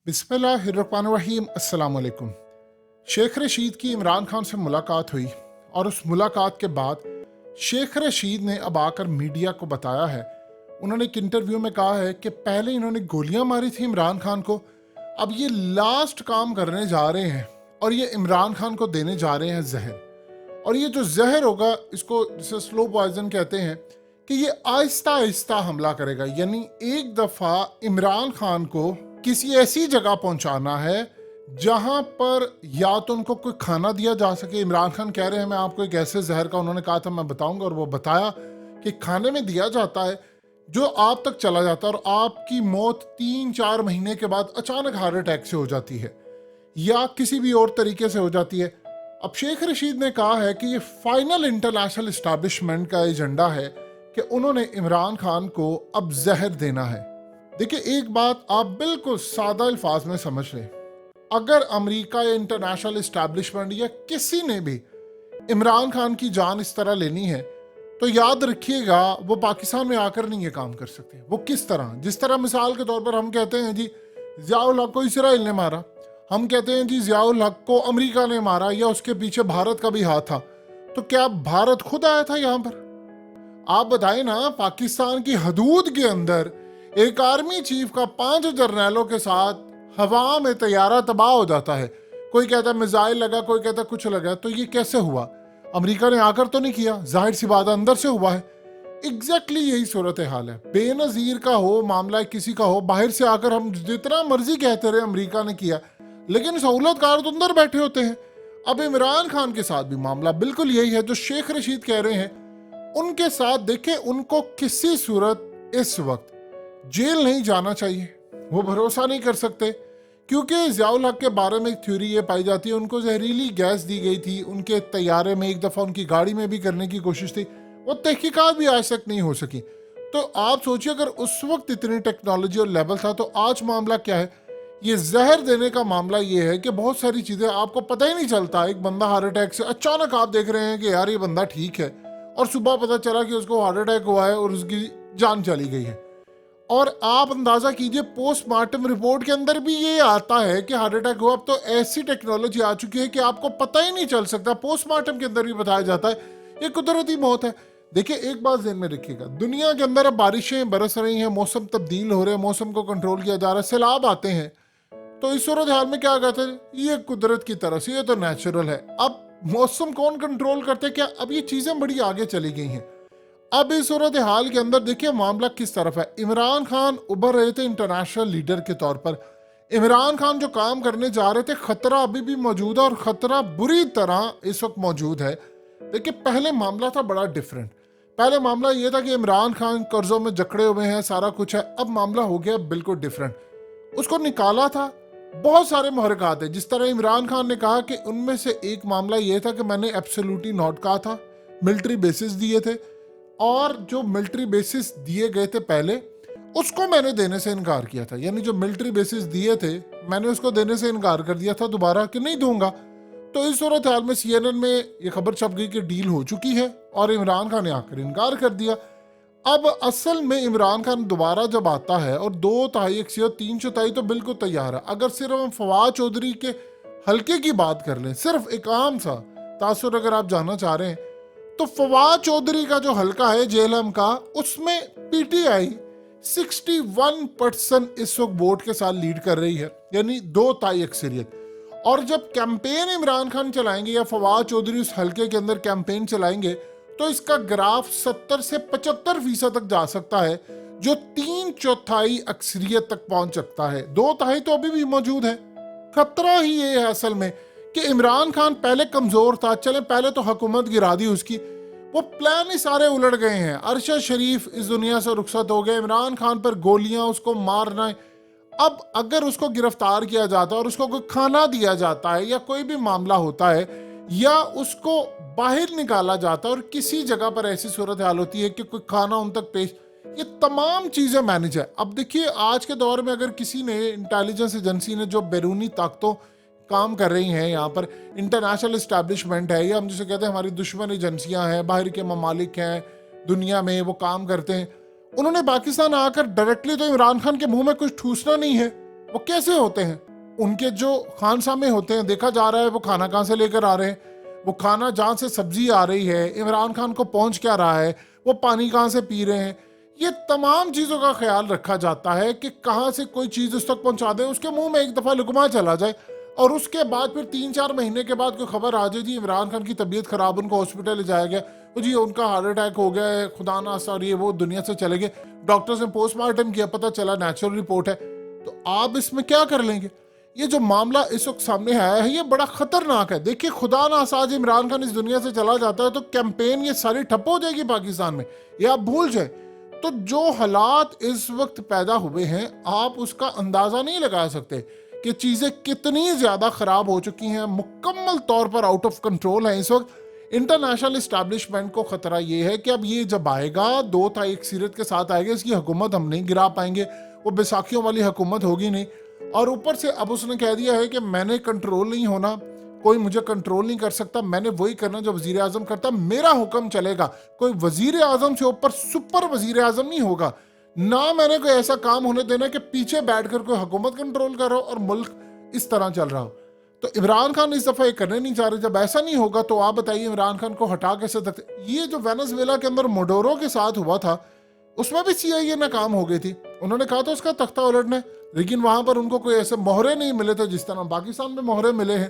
बिस्मिल्लाहिर्रहमानिर्रहीम। अस्सलाम वालेकुम। शेख रशीद की इमरान खान से मुलाकात हुई और उस मुलाकात के बाद शेख रशीद ने अब आकर मीडिया को बताया है, उन्होंने एक इंटरव्यू में कहा है कि पहले इन्होंने गोलियां मारी थी इमरान खान को, अब ये लास्ट काम करने जा रहे हैं और ये इमरान खान को देने जा रहे हैं जहर। और ये जो जहर होगा इसको जिसे स्लो पॉइजन कहते हैं कि ये आहिस्ता आहिस्ता हमला करेगा, यानी एक दफ़ा इमरान खान को किसी ऐसी जगह पहुंचाना है जहां पर या तो उनको कोई खाना दिया जा सके। इमरान खान कह रहे हैं मैं आपको एक ऐसे जहर का, उन्होंने कहा था मैं बताऊंगा, और वो बताया कि खाने में दिया जाता है जो आप तक चला जाता है और आपकी मौत 3-4 महीने के बाद अचानक हार्ट अटैक से हो जाती है या किसी भी और तरीके से हो जाती है। अब शेख रशीद ने कहा है कि ये फाइनल इंटरनेशनल इस्टेब्लिशमेंट का एजेंडा है कि उन्होंने इमरान खान को अब जहर देना है। देखिए, एक बात आप बिल्कुल सादा अल्फाज में समझ लें, अगर अमेरिका या इंटरनेशनल इस्टेब्लिशमेंट या किसी ने भी इमरान खान की जान इस तरह लेनी है तो याद रखिएगा वो पाकिस्तान में आकर नहीं ये काम कर सकते। वो किस तरह, जिस तरह मिसाल के तौर पर हम कहते हैं जी ज़ियाउल हक को इसराइल ने मारा, हम कहते हैं जी ज़ियाउल हक को अमेरिका ने मारा या उसके पीछे भारत का भी हाथ था, तो क्या भारत खुद आया था यहाँ पर? आप बताएं ना, पाकिस्तान की हदूद के अंदर एक आर्मी चीफ का 5 जर्नैलों के साथ हवा में तैयारा तबाह हो जाता है, कोई कहता है मिसाइल लगा, कोई कहता है कुछ लगा, तो ये कैसे हुआ? अमेरिका ने आकर तो नहीं किया, जाहिर सी बात अंदर से हुआ है। एग्जैक्टली यही सूरत हाल है। बेनजीर का हो मामला, किसी का हो, बाहर से आकर हम जितना मर्जी कहते रहे अमेरिका ने किया, लेकिन सहूलतकार तो अंदर बैठे होते हैं। अब इमरान खान के साथ भी मामला बिल्कुल यही है जो शेख रशीद कह रहे हैं, उनके साथ देखें, उनको किसी सूरत इस वक्त जेल नहीं जाना चाहिए। वो भरोसा नहीं कर सकते क्योंकि ज़ियाउल हक के बारे में एक थ्योरी ये पाई जाती है उनको जहरीली गैस दी गई थी, उनके तैयारे में एक दफ़ा उनकी गाड़ी में भी करने की कोशिश थी, वो तहकीकात भी आज तक नहीं हो सकी। तो आप सोचिए अगर उस वक्त इतनी टेक्नोलॉजी और लेवल था तो आज मामला क्या है। ये जहर देने का मामला ये है कि बहुत सारी चीज़ें आपको पता ही नहीं चलता। एक बंदा हार्ट अटैक से अचानक आप देख रहे हैं कि यार ये बंदा ठीक है, और सुबह पता चला कि उसको हार्ट अटैक हुआ है और उसकी जान चली गई है। और आप अंदाजा कीजिए पोस्टमार्टम रिपोर्ट के अंदर भी ये आता है कि हार्ट अटैक हुआ। अब तो ऐसी टेक्नोलॉजी आ चुकी है कि आपको पता ही नहीं चल सकता, पोस्टमार्टम के अंदर भी बताया जाता है ये कुदरती मौत है। देखिए, एक बात ध्यान में रखिएगा, दुनिया के अंदर अब बारिशें बरस रही हैं, मौसम तब्दील हो रहे हैं, मौसम को कंट्रोल किया जा रहा है, सैलाब आते हैं, तो इस सूरत हाल में क्या कहते हैं, ये कुदरत की तरफ से, ये तो नेचुरल है। अब मौसम कौन कंट्रोल करते, क्या? अब ये चीजें बड़ी आगे चली गई हैं। अब इस सूरत हाल के अंदर देखिए मामला किस तरफ है। इमरान खान उभर रहे थे इंटरनेशनल लीडर के तौर पर, इमरान खान जो काम करने जा रहे थे, खतरा अभी भी मौजूद है और खतरा बुरी तरह इस वक्त मौजूद है। देखिए, पहले मामला था बड़ा डिफरेंट। पहले मामला ये था कि इमरान खान कर्जों में जकड़े हुए हैं, सारा कुछ है। अब मामला हो गया बिल्कुल डिफरेंट। उसको निकाला था, बहुत सारे मुहरकात है। जिस तरह इमरान खान ने कहा कि उनमें से एक मामला यह था कि मैंने एब्सोल्युटली नॉट कहा था, मिलिट्री बेसिस दिए थे, और जो मिलिट्री बेसिस दिए गए थे पहले उसको मैंने देने से इनकार किया था। यानी जो मिलिट्री बेसिस दिए थे मैंने उसको देने से इनकार कर दिया था दोबारा कि नहीं दूंगा। तो इस सूरत हाल में CNN में ये खबर छप गई कि डील हो चुकी है और इमरान खान ने आकर इनकार कर दिया। अब असल में इमरान खान दोबारा जब आता है और 2/3 अक्सर 3/4 तो बिल्कुल तैयार है। अगर सिर्फ हम फवाद चौधरी के हल्के की बात कर लें, सिर्फ एक आम सा तासुर अगर आप जानना चाह रहे हैं, तो फवाद चौधरी का जो हल्का है JLM का, उसमें PTI 61% इस वक्त वोट के साथ लीड कर रही है, यानी 2/3 अक्सरियत। और जब कैंपेन इमरान खान चलाएंगे या फवाद चौधरी उस हल्के के अंदर कैंपेन चलाएंगे तो इसका ग्राफ 70 से 75% तक जा सकता है, जो 3/4 अक्सरियत तक पहुंच सकता है। 2/3 तो अभी भी मौजूद है। खतरा ही ये है असल में कि इमरान खान पहले कमजोर था, चले पहले तो हुकूमत गिरा दी उसकी, वो प्लान ही सारे उलट गए हैं। अरशद शरीफ इस दुनिया से रुखसत हो गए, इमरान खान पर गोलियां, उसको मारना है। अब अगर उसको गिरफ्तार किया जाता है और उसको कोई खाना दिया जाता है या कोई भी मामला होता है या उसको बाहर निकाला जाता है और किसी जगह पर ऐसी सूरत हाल होती है कि कोई खाना उन तक पेश, ये तमाम चीजें मैनेज है। अब देखिए, आज के दौर में अगर किसी ने, इंटेलिजेंस एजेंसी ने, जो बैरूनी ताकतों काम कर रही हैं यहाँ पर, इंटरनेशनल इस्टेब्लिशमेंट है या हम जिसे कहते हैं हमारी दुश्मन एजेंसियां हैं, बाहर के ममालिक हैं दुनिया में, वो काम करते हैं, उन्होंने पाकिस्तान आकर डायरेक्टली तो इमरान खान के मुंह में कुछ ठूसना नहीं है, वो कैसे होते हैं? उनके जो खानसामे होते हैं, देखा जा रहा है वो खाना कहाँ से लेकर आ रहे हैं, वो खाना जहाँ से सब्जी आ रही है, इमरान खान को पहुँच क्या रहा है, वो पानी कहाँ से पी रहे हैं, ये तमाम चीज़ों का ख्याल रखा जाता है कि कहाँ से कोई चीज़ उस तक पहुँचा दें, उसके मुंह में एक दफ़ा लुकमा चला जाए और उसके बाद फिर 3-4 महीने के बाद कोई खबर आ जाए जी इमरान खान की तबीयत खराब, उनको हॉस्पिटल ले जाया गया, तो जी उनका हार्ट अटैक हो गया है, खुदा ना और ये वो दुनिया से चले गए, डॉक्टर्स ने पोस्टमार्टम किया, पता चला नेचुरल रिपोर्ट है। तो आप इसमें क्या कर लेंगे? ये जो मामला इस वक्त सामने आया है ये बड़ा खतरनाक है। देखिए खुदा ना आज इमरान खान इस दुनिया से चला जाता है तो कैंपेन ये सारी ठप हो जाएगी पाकिस्तान में, ये आप भूल जाए। तो जो हालात इस वक्त पैदा हुए हैं आप उसका अंदाजा नहीं लगा सकते कि चीजें कितनी ज्यादा खराब हो चुकी हैं, मुकम्मल तौर पर आउट ऑफ कंट्रोल है इस वक्त। इंटरनेशनल इस्टेब्लिशमेंट को खतरा ये है कि अब ये जब आएगा 2 तारीख सीरत के साथ आएगा, इसकी हुकूमत हम नहीं गिरा पाएंगे, वो बैसाखियों वाली हुकूमत होगी नहीं। और ऊपर से अब उसने कह दिया है कि मैंने कंट्रोल नहीं होना, कोई मुझे कंट्रोल नहीं कर सकता, मैंने वही करना जो वजीर आजम करता, मेरा हुक्म चलेगा, कोई वजीर आजम से ऊपर सुपर वजीर आजम नहीं होगा, ना मैंने कोई ऐसा काम होने देना कि पीछे बैठकर कोई हुकूमत कंट्रोल कर रहा हो और मुल्क इस तरह चल रहा हो। तो इमरान खान इस दफा ये करने नहीं चाह रहे। जब ऐसा नहीं होगा तो आप बताइए इमरान खान को हटा कैसे सकते? ये जो वेनेजुएला के अंदर मोडोरो के साथ हुआ था उसमें भी CIA नाकाम हो गई थी, उन्होंने कहा था उसका तख्ता उलटना है, लेकिन वहां पर उनको कोई ऐसे मोहरे नहीं मिले थे जिस तरह पाकिस्तान में मोहरे मिले हैं,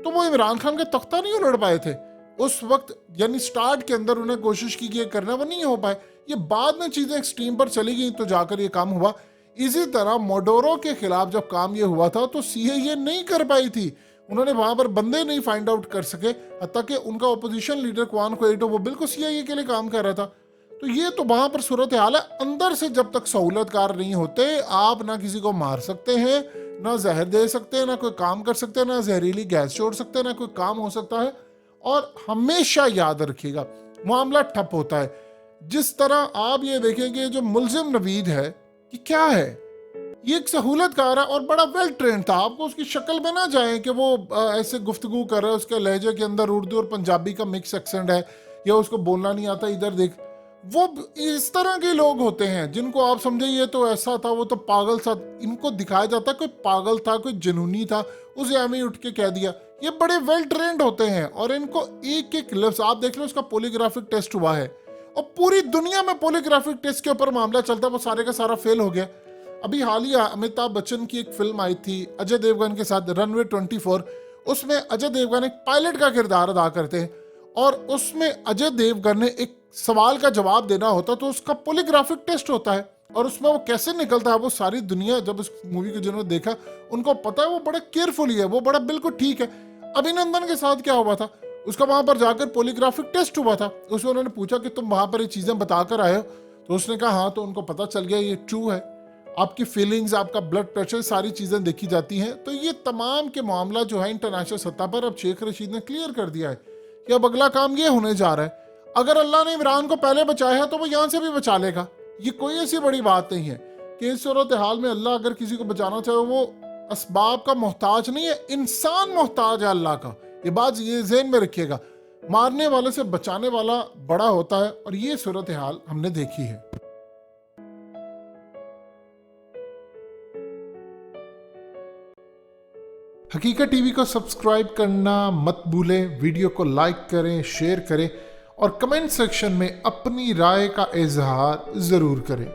तो वो इमरान खान का तख्ता नहीं उलट पाए थे उस वक्त। यानी स्टार्ट के अंदर उन्हें कोशिश की कि करना, वो नहीं हो पाए। ये बाद में चीजें एक्सट्रीम पर चली गई तो जाकर ये काम हुआ। इसी तरह मोडोरो के खिलाफ जब काम ये हुआ था तो CIA नहीं कर पाई थी, उन्होंने वहां पर बंदे नहीं फाइंड आउट कर सके, हत्ता कि उनका ओपोजिशन लीडर क्वान क्वेटो वो बिल्कुल CIA के लिए काम कर रहा था। तो ये तो वहां पर सूरत हाल है। अंदर से जब तक सहूलतकार नहीं होते आप ना किसी को मार सकते हैं, ना जहर दे सकते हैं, ना कोई काम कर सकते हैं, ना जहरीली गैस छोड़ सकते हैं, ना कोई काम हो सकता है। और हमेशा याद रखिएगा मामला ठप होता है। जिस तरह आप ये देखेंगे जो मुल्जिम नवीद है कि क्या है, ये एक सहूलतकार है और बड़ा वेल ट्रेंड था, आपको उसकी शक्ल में ना जाए कि वो ऐसे गुफ्तगू कर रहा है, उसके लहजे के अंदर उर्दू और पंजाबी का मिक्स एक्सेंट है या उसको बोलना नहीं आता, इधर देख। वो इस तरह के लोग होते हैं जिनको आप समझे ये तो ऐसा था, वो तो पागल सा, इनको दिखाया जाता है कोई पागल था, कोई जुनूनी था, उसे हमें उठ के कह दिया। ये बड़े वेल ट्रेंड होते हैं और इनको एक एक लफ्ज आप देख लो, उसका पॉलीग्राफिक टेस्ट हुआ है और पूरी दुनिया में पॉलीग्राफिक टेस्ट के ऊपर मामला चलता है, वो सारे का सारा फेल हो गया। अभी हालिया अमिताभ बच्चन की एक फिल्म आई थी अजय देवगन के साथ, रनवे 24, उसमें अजय देवगन एक पायलट का किरदार अदा करते हैं और उसमें अजय देवगन ने एक सवाल का जवाब देना होता तो उसका पॉलीग्राफिक टेस्ट होता है और उसमें वो कैसे निकलता है, वो सारी दुनिया जब उस मूवी को जिन्होंने देखा उनको पता है वो बड़ा केयरफुली है, वो बड़ा बिल्कुल ठीक है। अभिनंदन के साथ क्या हुआ था, उसका वहां पर जाकर पॉलीग्राफिक टेस्ट हुआ था, उसमें उन्होंने पूछा कि तुम वहां पर ये चीजें बताकर आए हो, तो उसने कहा हाँ, तो उनको पता चल गया ये ट्रू है। आपकी फीलिंग्स, आपका ब्लड प्रेशर, सारी चीजें देखी जाती हैं। तो ये तमाम के मामला जो है इंटरनेशनल सतह पर अब शेख रशीद ने क्लियर कर दिया है कि अब अगला काम ये होने जा रहा है, अगर अल्लाह ने इमरान को पहले बचाया तो वो यहाँ से भी बचा लेगा। ये कोई ऐसी बड़ी बात नहीं है कि इस सूरत हाल में अल्लाह अगर किसी को बचाना चाहे वो असबाब का मोहताज नहीं है, इंसान मोहताज है अल्लाह का। ये बात ये ज़हन में रखिएगा, मारने वाले से बचाने वाला बड़ा होता है और ये सूरत हाल हमने देखी है। हकीकत टीवी को सब्सक्राइब करना मत भूलें, वीडियो को लाइक करें, शेयर करें और कमेंट सेक्शन में अपनी राय का इजहार ज़रूर करें।